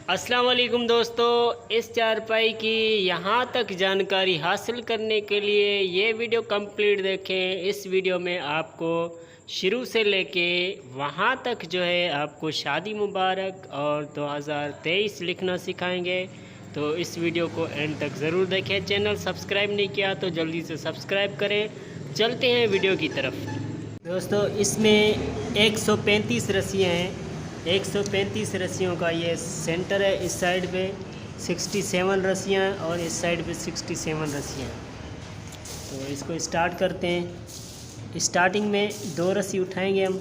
अस्सलाम वालेकुम दोस्तों, इस चारपाई की यहाँ तक जानकारी हासिल करने के लिए ये वीडियो कंप्लीट देखें। इस वीडियो में आपको शुरू से लेके वहाँ तक जो है आपको शादी मुबारक और 2023 लिखना सिखाएंगे। तो इस वीडियो को एंड तक ज़रूर देखें। चैनल सब्सक्राइब नहीं किया तो जल्दी से सब्सक्राइब करें। चलते हैं वीडियो की तरफ। दोस्तों, इसमें 135 रस्सियाँ हैं। 135 रस्सियों का ये सेंटर है। इस साइड पे 67 रस्सियाँ और इस साइड पे 67 रस्सियाँ। तो इसको स्टार्ट करते हैं। स्टार्टिंग में 2 रस्सी उठाएंगे हम।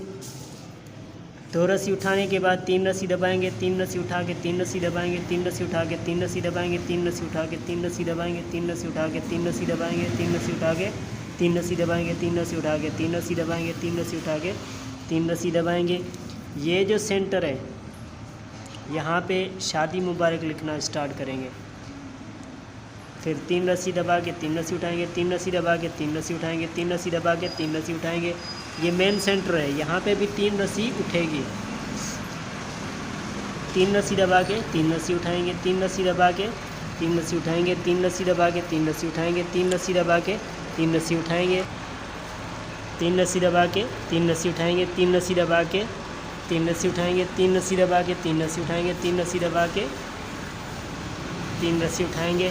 2 रस्सी उठाने के बाद 3 रस्सी दबाएंगे, 3 रस्सी उठा के 3 रस्सी दबाएंगे, 3 रस्सी उठा के 3 रस्सी दबाएंगे, 3 रस्सी उठा के 3 रस्सी दबाएंगे, 3 रस्सी उठा के 3 रस्सी दबाएंगे, 3 रस्सी उठा के 3 रस्सी दबाएंगे, 3 रस्सी उठा के 3 रस्सी दबाएंगे, 3 रस्सी उठा के 3 रस्सी दबाएंगे। ये जो सेंटर है यहाँ पे शादी मुबारक लिखना स्टार्ट करेंगे। फिर 3 रस्सी दबा के 3 रस्सी उठाएंगे, 3 रस्सी दबा के 3 रस्सी उठाएंगे, 3 रस्सी दबा के 3 रस्सी उठाएंगे। ये मेन सेंटर है, यहाँ पे भी 3 रस्सी उठेगी। 3 रस्सी दबा के 3 रस्सी उठाएंगे, 3 रस्सी दबा के 3 रस्सी उठाएंगे, 3 रस्सी दबा के 3 रस्सी उठाएंगे, 3 रस्सी दबा के 3 रस्सी उठाएंगे, 3 रस्सी दबा के 3 रस्सी उठाएंगे, 3 रस्सी दबा के 3 रस्सी उठाएंगे, 3 रस्सी दबा के 3 रस्सी उठाएंगे, 3 रस्सी दबा के 3 रस्सी उठाएंगे,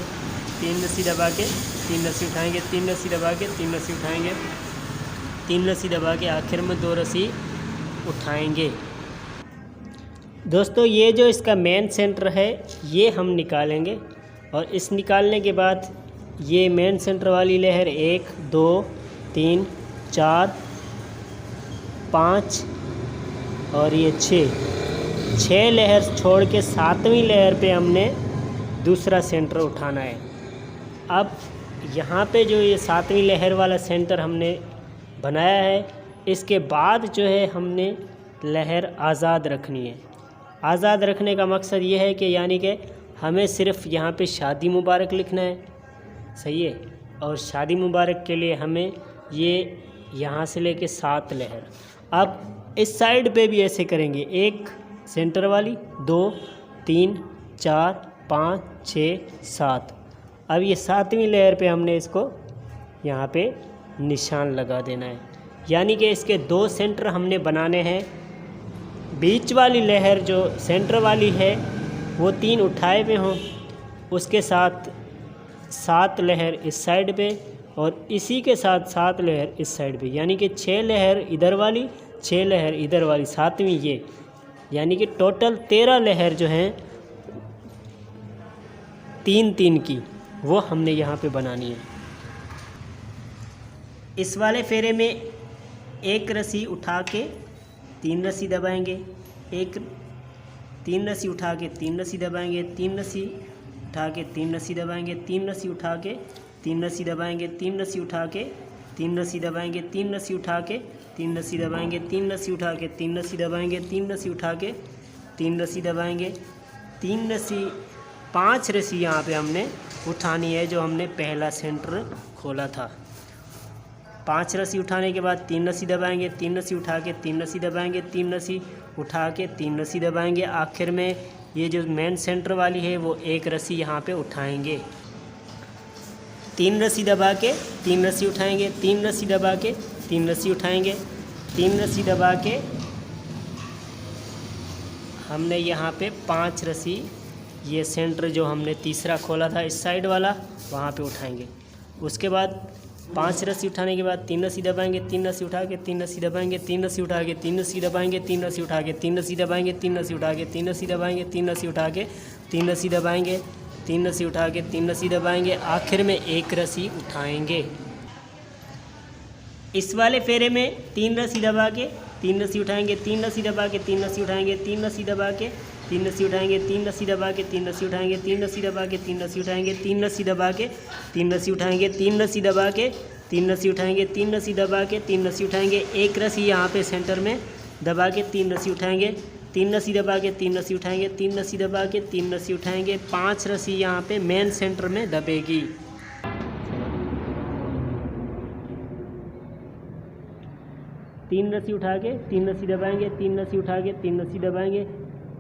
3 रस्सी दबा के 3 रस्सी उठाएंगे, 3 रस्सी दबा के 3 रस्सी उठाएंगे, 3 रस्सी दबा के आखिर में 2 रस्सी उठाएंगे। दोस्तों, ये जो इसका मेन सेंटर है ये हम निकालेंगे और इस निकालने के बाद ये मेन सेंटर वाली लहर 1 2 3 4 5 और ये 6 लहर छोड़ के 7वीं लहर पे हमने दूसरा सेंटर उठाना है। अब यहाँ पे जो ये 7वीं लहर वाला सेंटर हमने बनाया है, इसके बाद जो है हमने लहर आज़ाद रखनी है। आज़ाद रखने का मकसद ये है कि यानी कि हमें सिर्फ यहाँ पे शादी मुबारक लिखना है, सही है। और शादी मुबारक के लिए हमें ये यहाँ से लेके 7 लहर। अब इस साइड पे भी ऐसे करेंगे, 1 सेंटर वाली, 2 3 4 5 6 7। अब ये 7वीं लहर पे हमने इसको यहाँ पे निशान लगा देना है। यानी कि इसके 2 सेंटर हमने बनाने हैं। बीच वाली लहर जो सेंटर वाली है वो 3 उठाए हुए हों, उसके साथ 7 लहर इस साइड पे और इसी के साथ 7 लहर इस साइड पे। यानी कि 6 लहर इधर वाली, 6 लहर इधर वाली, 7वीं ये, यानी कि टोटल 13 लहर जो हैं 3-3 की, वो हमने यहाँ पे बनानी है। इस वाले फेरे में 1 रस्सी उठा के 3 रस्सी दबाएंगे, 3 रस्सी उठा के 3 रस्सी दबाएंगे, 3 रस्सी उठा के 3 रस्सी दबाएंगे, 3 रस्सी उठा के 3 रस्सी दबाएंगे, 3 रस्सी उठा के 3 रस्सी दबाएंगे, 3 रस्सी उठा के 3 रस्सी दबाएंगे, 3 रस्सी उठा के 3 रस्सी दबाएंगे, 3 रस्सी उठा के 3 रस्सी दबाएंगे, 3 रस्सी 5 रस्सी यहाँ पे हमने उठानी है जो हमने पहला सेंटर खोला था। 5 रस्सी उठाने के बाद 3 रस्सी दबाएंगे, 3 रस्सी उठा के 3 रस्सी दबाएंगे, 3 रस्सी उठा के 3 रस्सी दबाएंगे। आखिर में ये जो मेन सेंटर वाली है वो 1 रस्सी यहाँ पे उठाएंगे। 3 रस्सी दबा के 3 रस्सी उठाएंगे, 3 रस्सी दबा के 3 रस्सी उठाएंगे, 3 रस्सी दबा के हमने यहाँ पे 5 रस्सी, ये सेंटर जो हमने तीसरा खोला था इस साइड वाला, वहाँ पे उठाएंगे। उसके बाद 5 रस्सी उठाने के बाद 3 रस्सी दबाएंगे, 3 रस्सी उठा के 3 रस्सी दबाएंगे, 3 रस्सी उठा के 3 रस्सी दबाएंगे, 3 रस्सी उठा के 3 रस्सी दबाएंगे, 3 रस्सी उठा के 3 रस्सी दबाएंगे, 3 रस्सी उठा के 3 रस्सी दबाएंगे, 3 रस्सी उठा के 3 रस्सी दबाएंगे। आखिर में 1 रस्सी उठाएंगे। इस वाले फेरे में 3 रस्सी दबा के 3 रस्सी उठाएंगे, 3 रस्सी दबा के 3 रस्सी उठाएंगे, 3 रस्सी दबा के 3 रस्सी उठाएंगे, 3 रस्सी दबा के 3 रस्सी उठाएंगे, 3 रस्सी दबा के 3 रस्सी उठाएंगे, 3 रस्सी दबा के 3 रस्सी उठाएंगे, 3 रस्सी दबा के 3 रस्सी उठाएंगे, 3 रस्सी दबा के 3 रस्सी उठाएंगे। 1 रस्सी यहाँ पे सेंटर में दबा के 3 रस्सी उठाएंगे, 3 रस्सी दबा के 3 रस्सी उठाएंगे, 3 रस्सी दबा के 3 रस्सी उठाएंगे। 5 रस्सी यहाँ पे मेन सेंटर में दबेगी। 3 रस्सी उठा के 3 रस्सी दबाएंगे, 3 रस्सी उठा के 3 रस्सी दबाएंगे,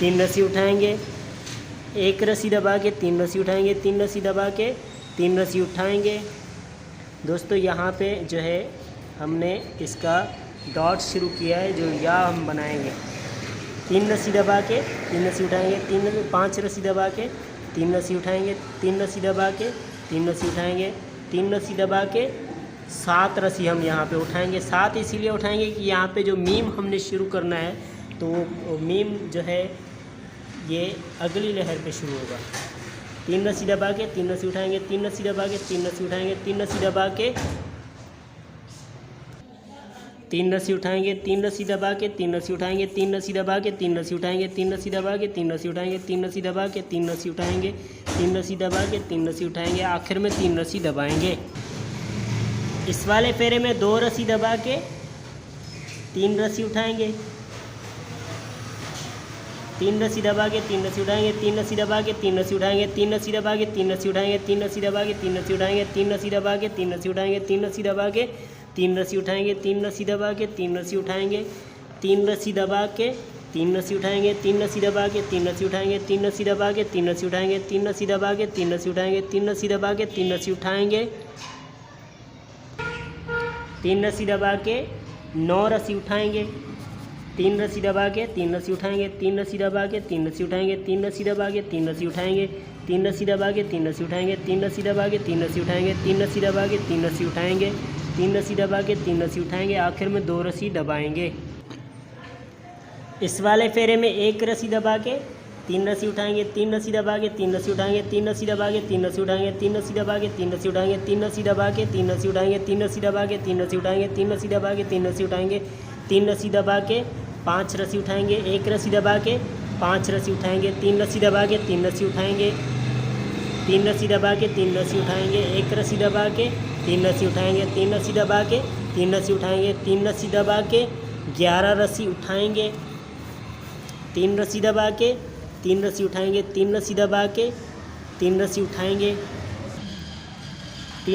3 रस्सी उठाएंगे, एक रस्सी दबा के 3 रस्सी उठाएंगे, 3 रस्सी दबा के 3 रस्सी उठाएंगे। दोस्तों यहाँ पे जो है हमने इसका डॉट शुरू किया है, जो या हम बनाएंगे। 3 रस्सी दबा के 3 रस्सी उठाएंगे, 5 रस्सी दबा के 3 रस्सी उठाएंगे, 3 रस्सी दबा के 3 रस्सी उठाएंगे, 3 रस्सी दबा के 7 रस्सी हम यहाँ पे उठाएंगे। 7 इसीलिए उठाएंगे कि यहाँ पे जो मीम हमने शुरू करना है तो वो मीम जो है ये अगली लहर पे शुरू होगा। 3 रस्सी दबा के 3 रस्सी उठाएंगे, 3 रस्सी दबा के 3 रस्सी उठाएंगे, 3 रस्सी दबा के 3 रस्सी उठाएंगे, 3 रस्सी दबा के 3 रस्सी उठाएंगे, 3 रस्सी दबा के 3 रस्सी उठाएंगे, 3 रस्सी दबा के 3 रस्सी उठाएंगे, 3 रस्सी दबा के 3 रस्सी उठाएंगे, 3 रस्सी दबा के 3 रस्सी उठाएंगे, आखिर में 3 रस्सी दबाएंगे। इस वाले फेरे में 2 रस्सी दबा के 3 रस्सी उठाएंगे, 3 रस्सी दबा के 3 रस्सी उठाएंगे, 3 रस्सी दबा के 3 रस्सी उठाएंगे, 3 रस्सी दबा के 3 रस्सी उठाएंगे, 3 रस्सी दबा के 3 रस्सी उठाएंगे, 3 रस्सी दबा के 3 रस्सी उठाएंगे, 3 रस्सी दबा के 3 रस्सी उठाएंगे, 3 रस्सी दबा के 3 रस्सी उठाएंगे, 3 रस्सी दबा के 3 रस्सी उठाएंगे, 3 रस्सी दबा के 3 रस्सी उठाएंगे, 3 रस्सी दबा के 3 रस्सी उठाएंगे, 3 रस्सी दबा के 3 रस्सी उठाएंगे, 3 रस्सी दबा के 3 रस्सी उठाएंगे, 3 रस्सी दबा के 9 रस्सी उठाएंगे, 3 रस्सी दबा के 3 रस्सी उठाएंगे, 3 रस्सी दबा के 3 रस्सी उठाएंगे, 3 रस्सी दबा के 3 रस्सी उठाएंगे, 3 रस्सी दबा के 3 रस्सी उठाएंगे, 3 रस्सी दबा के 3 रस्सी उठाएंगे, 3 रस्सी दबा के 3 रस्सी उठाएंगे, 3 रस्सी दबा के 3 रस्सी उठाएंगे, आखिर में 2 रस्सी दबाएंगे। इस वाले फेरे में 1 रस्सी दबा के 3 रस्सी उठाएंगे, 3 रस्सी दबा के 3 रस्सी उठाएंगे, 3 रस्सी दबा के 3 रस्सी उठाएंगे, 3 रस्सी दबा के 3 रस्सी उठाएंगे, 3 रस्सी दबा के 3 रस्सी उठाएंगे, 3 रस्सी दबा के 3 रस्सी उठाएंगे, 3 रस्सी दबा के 3 रस्सी उठाएंगे, 3 रस्सी दबा के 5 रस्सी उठाएंगे, 1 रस्सी दबा के 5 रस्सी उठाएंगे, 3 रस्सी दबा के 3 रस्सी उठाएंगे, 3 रस्सी दबा के 3 रस्सी उठाएंगे, 1 रस्सी दबा के 3 रस्सी उठाएंगे, 3 रस्सी दबा के 3 रस्सी उठाएंगे, 3 रस्सी दबा के 11 रस्सी उठाएंगे, 3 रस्सी दबा के 3 रस्सी उठाएंगे, 3 रस्सी दबा के 3 रस्सी उठाएंगे, 3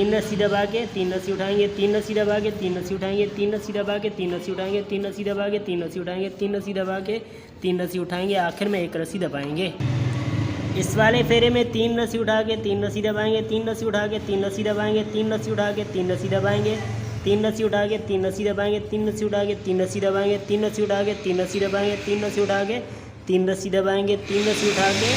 रस्सी दबा के 3 रस्सी उठाएंगे, 3 रस्सी दबा के 3 रस्सी उठाएंगे, 3 रस्सी दबा के 3 रस्सी उठाएंगे, 3 रस्सी दबा के 3 रस्सी उठाएंगे, 3 रस्सी दबा के 3 रस्सी उठाएंगे, आखिर में 1 रस्सी दबाएंगे। इस वाले फेरे में 3 रस्सी उठा के 3 रस्सी दबाएंगे, 3 रस्सी उठा के 3 रस्सी दबाएंगे, 3 रस्सी उठा के 3 रस्सी दबाएंगे, 3 रस्सी उठा के 3 रस्सी दबाएंगे, 3 रस्सी उठा के 3 रस्सी दबाएंगे, 3 रस्सी उठा के 3 रस्सी दबाएंगे, 3 रस्सी उठा के 3 रस्सी दबाएंगे, 3 रस्सी उठा के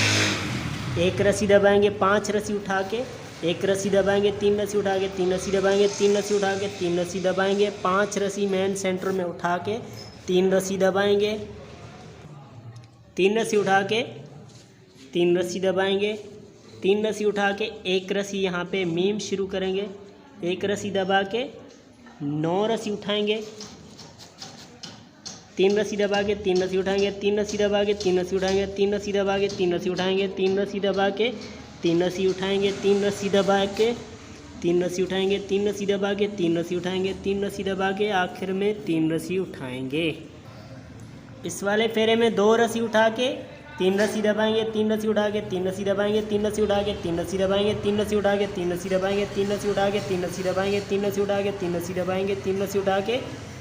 1 रस्सी दबाएंगे, 5 रस्सी उठा के 1 रस्सी दबाएंगे, 3 रस्सी उठा के 3 रस्सी दबाएंगे, 3 रस्सी उठा के 3 रस्सी दबाएंगे, 5 रस्सी मेन सेंटर में उठा के 3 रस्सी दबाएंगे, 3 रस्सी उठा के 3 रस्सी दबाएंगे, 3 रस्सी उठा के 1 रस्सी यहाँ पे मीम शुरू करेंगे, 1 रस्सी दबा के 9 रस्सी उठाएंगे, 3 रस्सी दबा के 3 रस्सी उठाएंगे, 3 रस्सी दबा के 3 रस्सी उठाएंगे, 3 रस्सी दबा के 3 रस्सी उठाएंगे, 3 रस्सी दबा के 3 रस्सी उठाएंगे, 3 रस्सी दबा के 3 रस्सी उठाएंगे, 3 रस्सी दबा के 3 रस्सी उठाएंगे, 3 रस्सी दबा के आखिर में 3 रस्सी उठाएंगे। इस वाले फेरे में 2 रस्सी उठा के 3 रस्सी दबाएंगे, 3 रस्सी उठा के 3 रस्सी दबाएंगे, 3 रस्सी उठा के 3 रस्सी दबाएंगे, 3 रस्सी उठा के 3 रस्सी दबाएंगे, 3 रस्सी उठा के 3 रस्सी दबाएंगे, 3 रस्सी उठा के 3 रस्सी दबाएंगे, 3 रस्सी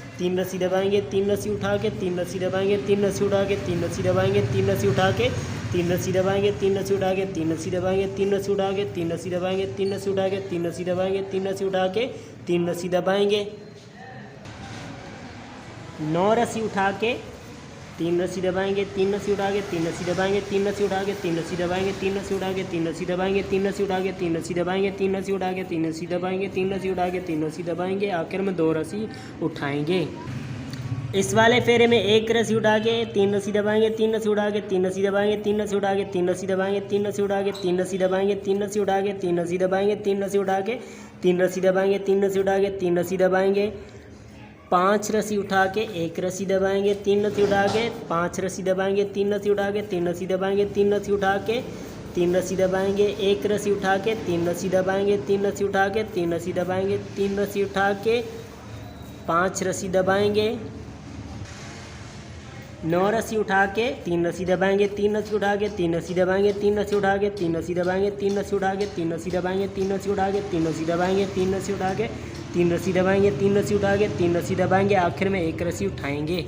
उठा के 3 रस्सी दबाएंगे, 3 रस्सी उठा के 3 रस्सी दबाएंगे, 3 रस्सी उठा के 3 रस्सी दबाएंगे, 3 रस्सी उठा के 3 रस्सी दबाएंगे, 3 रस्सी उठा के 3 रस्सी दबाएंगे, 3 रस्सी उठा के 3 रस्सी दबाएंगे, 3 रस्सी उठा के 3 रस्सी दबाएंगे, 3 रस्सी उठा के 3 रस्सी दबाएंगे, 9 रस्सी उठा के 3 रस्सी दबाएंगे, 3 रस्सी उठा के 3 रस्सी दबाएंगे, 3 रस्सी उठा के 3 रस्सी दबाएंगे, 3 रस्सी उठा के 3 रस्सी दबाएंगे, 3 रस्सी उठा के 3 रस्सी दबाएंगे, 3 रस्सी उठा के 3 रस्सी दबाएंगे, 3 रस्सी उठा के 3 रस्सी दबाएंगे, आखिर में 2 रस्सी उठाएंगे। इस वाले फेरे में 1 रस्सी उठा के 3 रस्सी दबाएंगे, 3 रस्सी उठा के 3 रस्सी दबाएंगे, 3 रस्सी उठा के 3 रस्सी दबाएंगे, 3 रस्सी उठा के 3 रस्सी दबाएंगे, 3 रस्सी उठा के 3 रस्सी दबाएंगे, 3 रस्सी उठा के 3 रस्सी दबाएंगे, 3 रस्सी उठा के 3 रस्सी दबाएंगे, 5 रस्सी उठा के 1 रस्सी दबाएंगे, 3 रस्सी उठा के 5 रस्सी दबाएंगे, 3 रस्सी उठा के 3 रस्सी दबाएंगे, 3 रस्सी उठा के 3 रस्सी दबाएंगे, 1 रस्सी उठा के 3 रस्सी दबाएंगे, 3 रस्सी उठा के 3 रस्सी दबाएंगे, 3 रस्सी उठा के 5 रस्सी दबाएंगे, 9 रस्सी उठा के 3 रस्सी दबाएंगे, 3 रस्सी उठा के 3 रस्सी दबाएंगे, 3 रस्सी उठा के 3 रस्सी दबाएंगे, 3 रस्सी उठा के 3 रस्सी दबाएंगे, 3 रस्सी उठा के 3 रस्सी दबाएंगे, 3 रस्सी उठा के 3 रस्सी दबाएंगे, 3 रस्सी उठा के 3 रस्सी दबाएंगे, आखिर में 1 रस्सी उठाएंगे।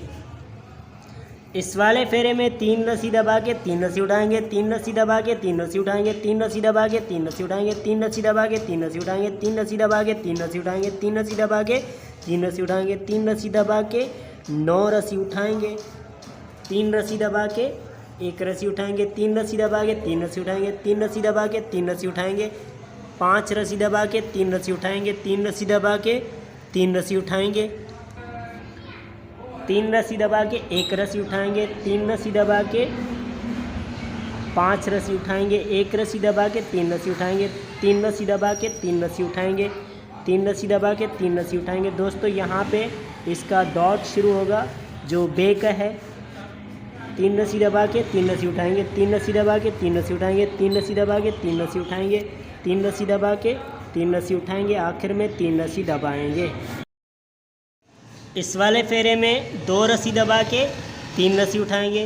इस वाले फेरे में 3 रस्सी दबा के 3 रस्सी उठाएंगे, 3 रस्सी दबा के 3 रस्सी उठाएंगे, 3 रस्सी दबा के 3 रस्सी उठाएंगे, 3 रस्सी दबा के 3 रस्सी उठाएंगे, 3 रस्सी दबा के 3 रस्सी उठाएंगे, 3 रस्सी दबा के 3 रस्सी उठाएंगे, 3 रस्सी दबा के 9 रस्सी उठाएंगे, 3 रस्सी दबा के 1 रस्सी उठाएंगे, 3 रस्सी दबा के 3 रस्सी उठाएंगे, 3 रस्सी दबा के 3 रस्सी उठाएंगे, 5 रस्सी दबा के 3 रस्सी उठाएंगे, 3 रस्सी दबा के 3 रस्सी उठाएंगे, 3 रस्सी दबा के 1 रस्सी उठाएंगे, 3 रस्सी दबा के 5 रस्सी उठाएंगे, 1 रस्सी दबा के 3 रस्सी उठाएंगे, 3 रस्सी दबा के 3 रस्सी उठाएंगे, 3 रस्सी दबा के 3 रस्सी उठाएंगे। दोस्तों यहाँ पे इसका डॉट शुरू होगा जो बे का है। 3 रस्सी दबा के 3 रस्सी उठाएंगे, 3 रस्सी दबा के 3 रस्सी उठाएंगे, 3 रस्सी दबा के 3 रस्सी उठाएंगे, 3 रस्सी दबा के 3 रस्सी उठाएंगे, आखिर में 3 रस्सी दबाएंगे। इस वाले फेरे में 2 रस्सी दबा के 3 रस्सी उठाएंगे,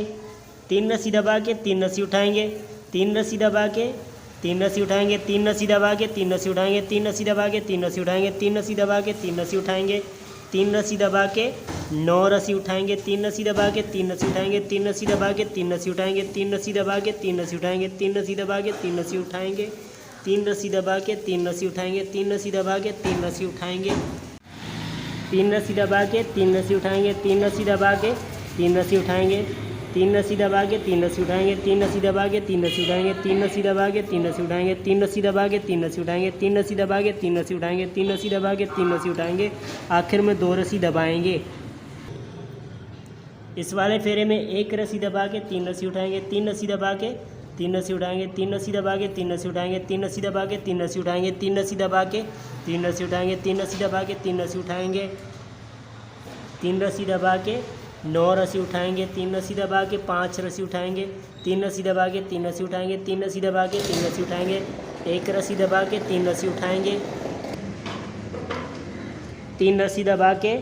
3 रस्सी दबा के 3 रस्सी उठाएंगे, 3 रस्सी दबा के 3 रस्सी उठाएंगे, 3 रस्सी दबा के 3 रस्सी उठाएंगे, 3 रस्सी दबा के 3 रस्सी उठाएंगे, 3 रस्सी दबा के 3 रस्सी उठाएंगे, 3 रस्सी दबा के 9 रस्सी उठाएंगे, 3 रस्सी दबा के 3 रस्सी उठाएंगे, 3 रस्सी दबा के 3 रस्सी उठाएंगे, 3 रस्सी दबा के 3 रस्सी उठाएंगे, 3 रस्सी दबा के 3 रस्सी उठाएंगे, 3 रस्सी दबा के 3 रस्सी उठाएंगे, 3 रस्सी दबा के 3 रस्सी उठाएंगे, 3 रस्सी दबा के 3 रस्सी उठाएंगे, 3 रस्सी दबा के 3 रस्सी उठाएंगे, 3 रस्सी दबा के 3 रस्सी उठाएंगे, 3 रस्सी दबा के 3 रस्सी उठाएंगे, 3 रस्सी दबा के 3 रस्सी उठाएंगे, 3 रस्सी दबा के 3 रस्सी उठाएंगे, 3 रस्सी दबा के 3 रस्सी उठाएंगे, 3 रस्सी दबा के 3 रस्सी उठाएंगे, आखिर में 2 रस्सी दबाएंगे। इस वाले फेरे में 1 रस्सी दबा के 3 रस्सी उठाएंगे, 3 रस्सी दबा के 3 रस्सी उठाएंगे, 3 रस्सी दबा के 3 रस्सी उठाएंगे, 3 रस्सी दबा के 3 रस्सी उठाएंगे, 3 रस्सी दबा के 3 रस्सी उठाएंगे, 3 रस्सी दबा के 3 रस्सी उठाएंगे, 3 रस्सी दबा के 9 रस्सी उठाएंगे, 3 रस्सी दबा के 5 रस्सी उठाएंगे, 3 रस्सी दबा के 3 रस्सी उठाएंगे, 3 रस्सी दबा के 3 रस्सी उठाएंगे, 1 रस्सी दबा के 3 रस्सी उठाएंगे, 3 रस्सी दबा के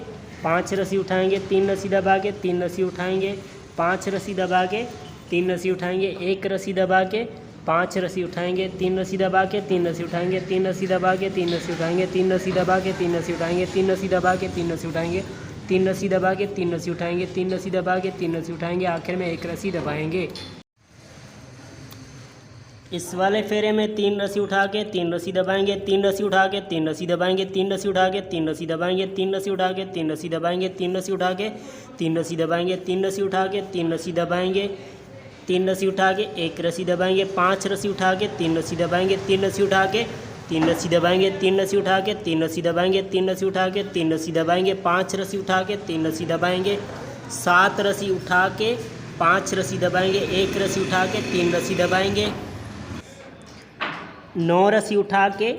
5 रस्सी उठाएंगे, 3 रस्सी दबा के 3 रस्सी उठाएंगे, 5 रस्सी दबा के 3 रस्सी उठाएंगे, 1 रस्सी दबा के 5 रस्सी उठाएंगे, 3 रस्सी दबा के 3 रस्सी उठाएंगे, 3 रस्सी दबा के 3 रस्सी उठाएंगे, 3 रस्सी दबा के 3 रस्सी उठाएंगे, 3 रस्सी दबा के 3 रस्सी उठाएंगे, 3 रस्सी दबा के 3 रस्सी उठाएंगे, 3 रस्सी दबा के 3 रस्सी उठाएंगे, आखिर में 1 रस्सी दबाएंगे। इस वाले फेरे में 3 रस्सी उठा के 3 रस्सी दबाएंगे, 3 रस्सी उठा के 3 रस्सी दबाएंगे, 3 रस्सी उठा के 3 रस्सी दबाएंगे, 3 रस्सी उठा के 3 रस्सी दबाएंगे, 3 रस्सी उठा के 3 रस्सी दबाएंगे, 3 रस्सी उठा के 3 रस्सी दबाएंगे, 3 रस्सी उठा के 1 रस्सी दबाएंगे, 5 रस्सी उठा के 3 रस्सी दबाएंगे, 3 रस्सी उठा के 3 रस्सी दबाएंगे, 3 रस्सी उठा के 3 रस्सी दबाएंगे, 3 रस्सी उठा के 3 रस्सी दबाएंगे, 5 रस्सी उठा के 3 रस्सी दबाएंगे, 7 रस्सी उठा के 5 रस्सी दबाएंगे, 1 रस्सी उठा के 3 रस्सी दबाएंगे, 9 रस्सी उठा के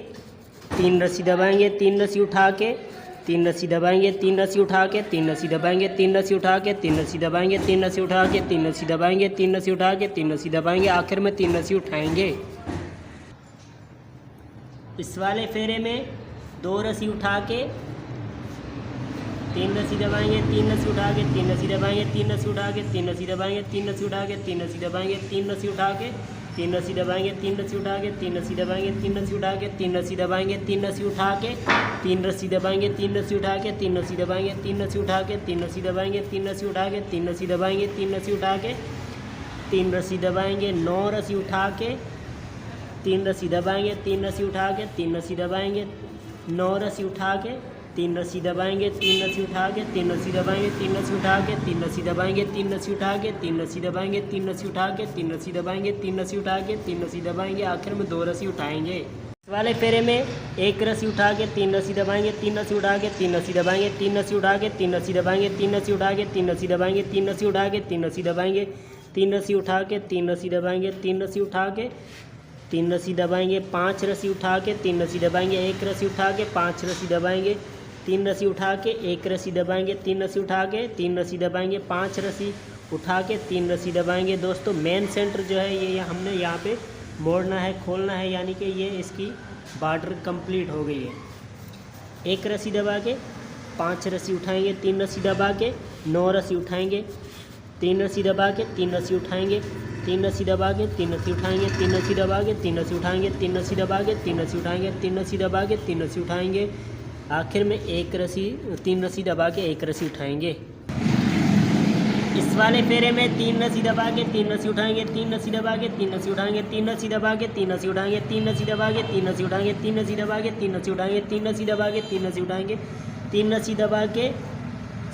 3 रस्सी दबाएंगे, 3 रस्सी उठा के 3 रस्सी दबाएंगे, 3 रस्सी उठा के 3 रस्सी दबाएंगे, 3 रस्सी उठा के 3 रस्सी दबाएंगे, 3 रस्सी उठा के 3 रस्सी दबाएंगे, 3 रस्सी उठा के 3 रस्सी दबाएंगे, आखिर में 3 रस्सी उठाएंगे। इस वाले फेरे में 2 रस्सी उठा के 3 रस्सी दबाएंगे, 3 रस्सी उठा के 3 रस्सी दबाएंगे, 3 रस्सी उठा के 3 रस्सी दबाएंगे, 3 रस्सी उठा के 3 रस्सी दबाएंगे, 3 रस्सी उठा के 3 रस्सी दबाएंगे, 3 रस्सी उठा के 3 रस्सी दबाएंगे, 3 रस्सी उठा के 3 रस्सी दबाएंगे, 3 रस्सी उठा के 3 रस्सी दबाएंगे, 3 रस्सी उठा के 3 रस्सी दबाएंगे, 3 रस्सी उठा के 3 रस्सी दबाएंगे, 3 रस्सी उठा के 3 रस्सी दबाएंगे, 3 रस्सी उठा के 3 रस्सी दबाएंगे, 9 रस्सी उठा के 3 रस्सी दबाएंगे, 3 रस्सी उठा के 3 रस्सी दबाएंगे, 9 रस्सी उठा के 3 रस्सी दबाएंगे, 3 रस्सी उठा के 3 रस्सी दबाएंगे, 3 रस्सी उठा के 3 रस्सी दबाएंगे, 3 रस्सी उठा के 3 रस्सी दबाएंगे, 3 रस्सी उठा के 3 रस्सी दबाएंगे, 3 रस्सी उठा के 3 रस्सी दबाएंगे, आखिर में 2 रस्सी उठाएंगे। इस वाले फेरे में 1 रस्सी उठा के 3 रस्सी दबाएंगे, 3 रस्सी उठा के 3 रस्सी दबाएंगे, 3 रस्सी उठा के 3 रस्सी दबाएंगे, 3 रस्सी उठा के 3 रस्सी दबाएंगे, 3 रस्सी उठा के 3 रस्सी दबाएंगे, 3 रस्सी उठा के 3 रस्सी दबाएंगे, 3 रस्सी उठा के 3 रस्सी दबाएंगे, 5 रस्सी उठा के 3 रस्सी दबाएंगे, 1 रस्सी उठा के 5 रस्सी दबाएंगे, 3 रस्सी उठा के 1 रस्सी दबाएंगे, 3 रस्सी उठा के 3 रस्सी दबाएंगे, 5 रस्सी उठा के 3 रस्सी दबाएंगे। दोस्तों मेन सेंटर जो है ये हमने यहाँ पे मोड़ना है, खोलना है, यानी कि ये इसकी बॉर्डर कंप्लीट हो गई है। 1 रस्सी दबा के 5 रस्सी उठाएंगे, 3 रस्सी दबा के 9 रस्सी उठाएंगे, 3 रस्सी दबा के 3 रस्सी उठाएंगे, 3 रस्सी दबा के 3 रस्सी उठाएंगे, 3 रस्सी दबा के 3 रस्सी उठाएंगे, 3 रस्सी दबा के 3 रस्सी उठाएंगे, 3 रस्सी दबा के 3 रस्सी उठाएंगे, आखिर में 1 रस्सी 3 रस्सी दबा के 1 रस्सी उठाएंगे। इस वाले फेरे में 3 रस्सी दबा के 3 रस्सी उठाएंगे, 3 रस्सी दबा के 3 रस्सी उठाएंगे, 3 रस्सी दबा के 3 रस्सी उठाएंगे, 3 रस्सी दबा के 3 रस्सी उठाएंगे, 3 रस्सी दबा के 3 रस्सी उठाएंगे, 3 रस्सी दबा के 3 रस्सी उठाएंगे, 3 रस्सी दबा के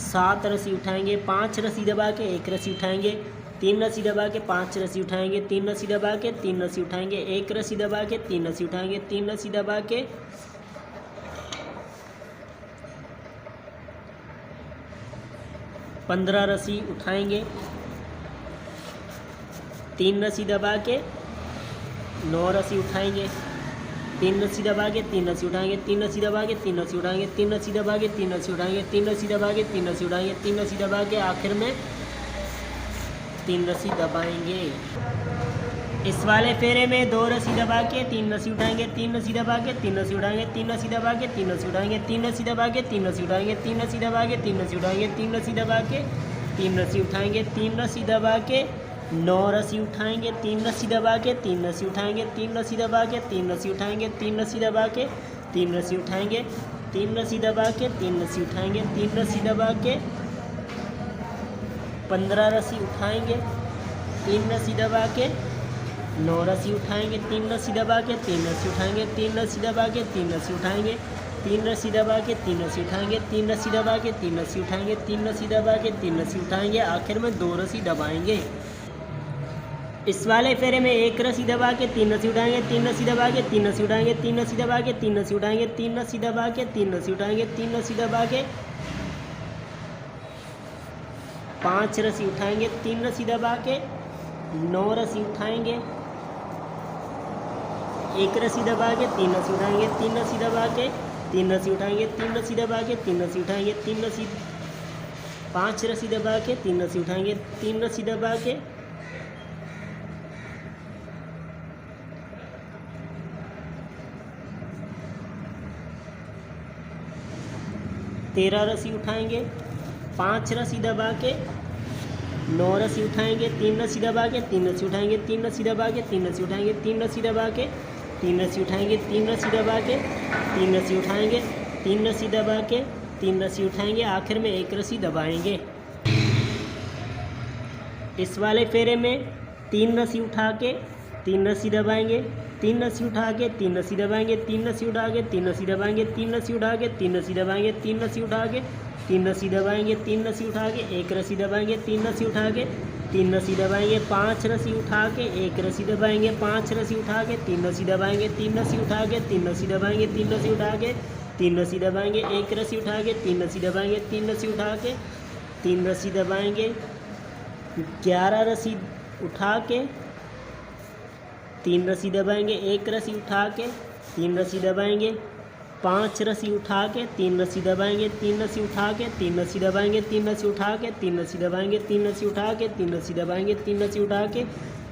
7 रस्सी उठाएंगे, 5 रस्सी दबा के 1 रस्सी उठाएंगे, 3 रस्सी दबा के 5 रस्सी उठाएंगे, 3 रस्सी दबा के 3 रस्सी उठाएंगे, 1 रस्सी दबा के 3 रस्सी उठाएंगे, 3 रस्सी दबा के 15 रस्सी उठाएंगे, 3 रस्सी दबा के 9 रस्सी उठाएंगे, 3 रस्सी दबा के 3 रस्सी उठाएंगे, 3 रस्सी दबा के 3 रस्सी उठाएंगे, 3 रस्सी दबा के 3 रस्सी उठाएंगे, 3 रस्सी दबा के 3 रस्सी उठाएंगे, 3 रस्सी दबा के आखिर में 3 रस्सी दबाएंगे। इस वाले फेरे में 2 रस्सी दबा के 3 रस्सी उठाएंगे, 3 रस्सी दबा के 3 रस्सी उठाएंगे, 3 रस्सी दबा के 3 रस्सी उठाएंगे, 3 रस्सी दबा के 3 रस्सी उठाएंगे, 3 रस्सी दबा के 3 रस्सी उठाएंगे, 3 रस्सी दबा के 3 रस्सी उठाएंगे, 3 रस्सी दबा के 9 रस्सी उठाएंगे, 3 रस्सी दबा के 3 रस्सी उठाएंगे, 3 रस्सी दबा के 3 रस्सी उठाएंगे, 3 रस्सी दबा के 3 रस्सी उठाएंगे, 3 रस्सी दबा के 3 रस्सी उठाएंगे, 3 रस्सी दबा के 15 रस्सी उठाएंगे, 3 रस्सी दबा के 9 रस्सी उठाएंगे, 3 रस्सी दबा के 3 रस्सी उठाएंगे, 3 रस्सी दबा के 3 रस्सी उठाएंगे, 3 रस्सी दबा के 3 रस्सी उठाएंगे, 3 रस्सी दबा के 3 रस्सी उठाएंगे, 3 रस्सी दबा के 3 रस्सी उठाएंगे, आखिर में 2 रस्सी दबाएंगे। इस वाले फेरे में 1 रस्सी दबा के 3 रस्सी उठाएंगे, 3 रस्सी दबा के 3 रस्सी उठाएंगे, 3 रस्सी दबा के 3 रस्सी उठाएंगे, 3 रस्सी दबा के 3 रस्सी उठाएंगे, 3 रस्सी दबा के 5 रस्सी उठाएंगे, 3 रस्सी दबा के 9 रस्सी उठाएंगे, 1 रस्सी दबा के 3 रस्सी उठाएंगे, 3 रस्सी दबा के 3 रस्सी उठाएंगे, 3 रस्सी दबा के 3 रस्सी उठाएंगे, 3 रस्सी 5 रस्सी दबा के 3 रस्सी उठाएंगे, 3 रस्सी दबा के 13 रस्सी उठाएंगे, 5 रस्सी दबा के 9 रस्सी उठाएंगे, 3 रस्सी दबा के 3 रस्सी उठाएंगे, 3 रस्सी दबा के 3 रस्सी उठाएंगे, 3 रस्सी दबा के 3 रस्सी उठाएंगे, 3 रस्सी दबा के 3 रस्सी उठाएंगे, 3 रस्सी दबा के 3 रस्सी उठाएंगे, आखिर में 1 रस्सी दबाएंगे। इस वाले फेरे में 3 रस्सी उठा के 3 रस्सी दबाएंगे, 3 रस्सी उठा के 3 रस्सी दबाएंगे, 3 रस्सी उठा के 3 रस्सी दबाएंगे, 3 रस्सी उठा के 3 रस्सी दबाएंगे, 3 रस्सी उठा के 3 रस्सी दबाएंगे, 3 रस्सी उठा के 1 रस्सी दबाएंगे, 3 रस्सी उठा के 3 रस्सी दबाएंगे, 5 रस्सी उठा के 1 रस्सी दबाएंगे, 5 रस्सी उठा के 3 रस्सी दबाएंगे, 3 रस्सी उठा के 3 रस्सी दबाएंगे, 3 रस्सी उठा के 3 रस्सी दबाएंगे, 1 रस्सी उठा के 3 रस्सी दबाएंगे, 3 रस्सी उठा के 3 रस्सी दबाएंगे, 11 रस्सी उठा के 3 रस्सी दबाएंगे, 1 रस्सी उठा के 3 रस्सी दबाएंगे, 5 रस्सी उठा के 3 रस्सी दबाएंगे, 3 रस्सी उठा के 3 रस्सी दबाएंगे, 3 रस्सी उठा के 3 रस्सी दबाएंगे, 3 रस्सी उठा के 3 रस्सी दबाएंगे, 3 रस्सी उठा के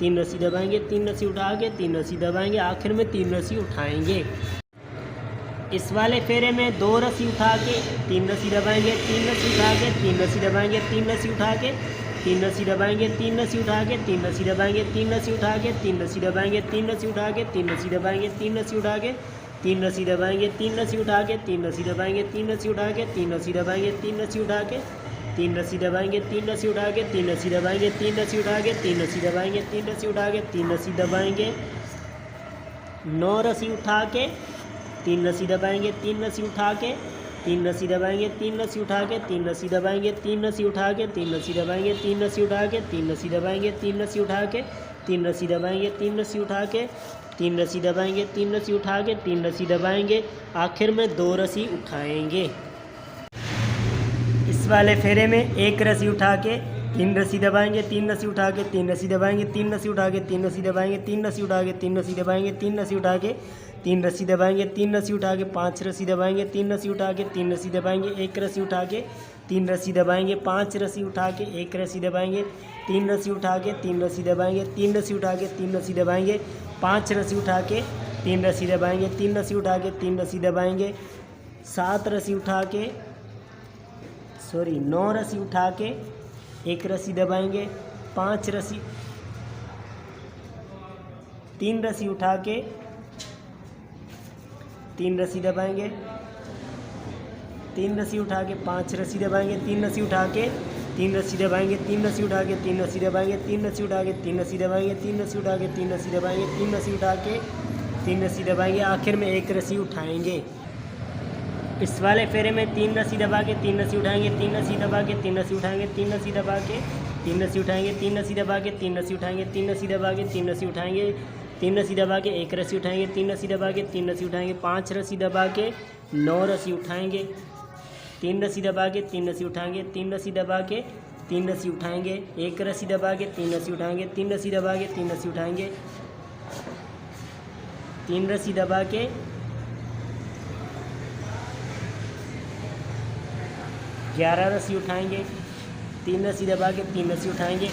3 रस्सी दबाएंगे, 3 रस्सी उठा के 3 रस्सी दबाएंगे, आखिर में 3 रस्सी उठाएंगे। इस वाले फेरे में 2 रस्सी उठा के 3 रस्सी दबाएंगे, 3 रस्सी उठा के 3 रस्सी दबाएंगे, 3 रस्सी उठा के 3 रस्सी दबाएंगे, 3 रस्सी उठा के 3 रस्सी दबाएंगे, 3 रस्सी उठा के 3 रस्सी दबाएंगे, 3 रस्सी उठा के 3 रस्सी दबाएंगे, 3 रस्सी उठा के 3 रस्सी दबाएंगे, 3 रस्सी उठा के 3 रस्सी दबाएंगे, 3 रस्सी उठा के 3 रस्सी दबाएंगे, 3 रस्सी उठा के 3 रस्सी दबाएंगे, 3 रस्सी उठा के 3 रस्सी दबाएंगे, 3 रस्सी उठा के 3 रस्सी दबाएंगे, 3 रस्सी उठा के 3 रस्सी दबाएंगे, 9 रस्सी उठा के 3 रस्सी दबाएंगे, 3 रस्सी उठा के 3 रस्सी दबाएंगे, 3 रस्सी उठा के 3 रस्सी दबाएंगे, 3 रस्सी उठा के 3 रस्सी दबाएंगे, 3 रस्सी उठा के 3 रस्सी दबाएंगे, 3 रस्सी उठा के 3 रस्सी दबाएंगे, 3 रस्सी उठा के 3 रस्सी दबाएंगे, 3 रस्सी उठा के 3 रस्सी दबाएंगे, आखिर में 2 रस्सी उठाएंगे। इस वाले फेरे में 1 रस्सी उठा के 3 रस्सी दबाएंगे, 3 रस्सी उठा के 3 रस्सी दबाएंगे, 3 रस्सी उठा के 3 रस्सी दबाएंगे, 3 रस्सी उठा के 3 रस्सी दबाएंगे, 3 रस्सी उठा के 3 रस्सी दबाएंगे, 3 रस्सी उठा के 5 रस्सी दबाएंगे, 3 रस्सी उठा के 3 रस्सी दबाएंगे, 1 रस्सी उठा के 3 रस्सी दबाएंगे, 5 रस्सी उठा के 1 रस्सी दबाएंगे, 3 रस्सी उठा के 3 रस्सी दबाएंगे, 3 रस्सी उठा के 3 रस्सी दबाएंगे, 5 रस्सी उठा के 3 रस्सी दबाएंगे, 3 रस्सी उठा के 3 रस्सी दबाएंगे, 7 रस्सी उठा के 9 रस्सी उठा के 1 रस्सी दबाएंगे, 5 रस्सी 3 रस्सी उठा के 3 रस्सी दबाएंगे, 3 रस्सी उठा के 5 रस्सी दबाएंगे, 3 रस्सी उठा के तीन रस्सी दबाएंगे, तीन रस्सी उठा के, तीन रस्सी दबाएंगे, तीन रस्सी उठा के, तीन रस्सी दबाएंगे, तीन रस्सी उठा के, तीन रस्सी दबाएंगे, तीन रस्सी उठा के, तीन रस्सी दबाएंगे, आखिर में एक रस्सी उठाएंगे। इस वाले फेरे में तीन रस्सी दबा के, तीन रस्सी उठाएंगे, तीन रस्सी दबा के, तीन रस्सी उठाएंगे, तीन रस्सी दबा के, तीन रस्सी उठाएंगे, तीन रस्सी दबा के, तीन रस्सी उठाएंगे, तीन रस्सी दबा के, तीन रस्सी उठाएंगे, तीन रस्सी दबा के, एक रस्सी उठाएंगे, तीन रस्सी दबा के, तीन रस्सी उठाएंगे, पाँच रस्सी दबा के, नौ रस्सी उठाएंगे, तीन रस्सी दबा के, तीन रस्सी उठाएंगे, तीन रस्सी दबा के, तीन रस्सी उठाएंगे, एक रस्सी दबा के, तीन रस्सी उठाएंगे, तीन रस्सी दबा के, तीन रस्सी उठाएंगे, तीन रस्सी दबा के, 11 रस्सी उठाएंगे, तीन रस्सी दबा के, तीन रस्सी उठाएंगे,